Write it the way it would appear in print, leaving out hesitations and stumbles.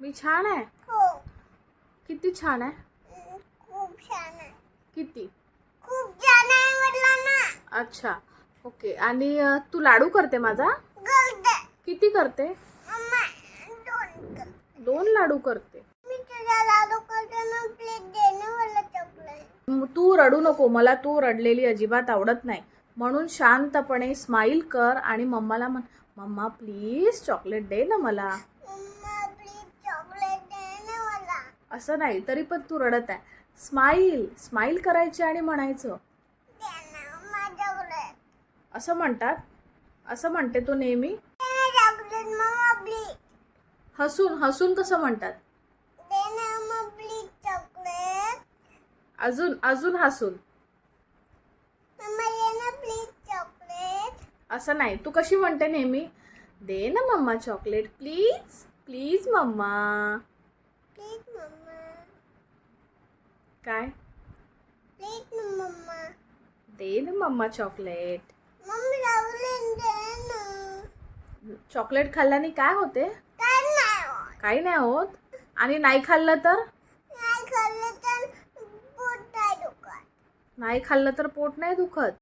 मी छान आहे. हो. किती छान आहे? खूप छान आहे. किती? खूप छान आहे म्हटलं ना. अच्छा, ओके. आणि तू लाडू करते माझा? गलते. किती करते? मम्मा, दोन कर. 2 लाडू करते. मी तुझ्या लाडू करते ना, प्लेट दे ना मला चॉकलेट. तू रडू नको. मला तू रडलेली अजिबात आवडत नाही. म्हणून शांतपणे स्माईल कर आणि मम्माला म्हण, मम्मा प्लीज चॉकलेट दे ना मला. मम्मा प्लीज चॉकलेट दे ना मला. असं नाही, तरी पण तू रडत आहे. स्माईल करायची आणि म्हणायचं. दे ना मम्मा चॉकलेट. असं म्हणतात. असं म्हणते तू नेहमी. दे ना चॉकलेट मम्मा प्लीज. हसून कसं म्हणतात? दे ना मम्मा प्लीज चॉकलेट. अजून हसून. मम्मा दे ना प्लीज चॉकलेट. असं नाही, तू कशी म्हणते नेहमी? दे ना mamma chocolate please. Please mamma. Please mamma. काय? प्लीज ना मम्मा. दे ना मम्मा चॉकलेट. मम्मी चॉकलेट दे ना. चॉकलेट खाल्ल्याने काय होते? काय नाही होत. काही नाही होत. आणि नाही खाल्लं तर? नाही खाल्लं तर पोट नाही दुखत. नाही खाल्लं तर पोट नाही दुखत.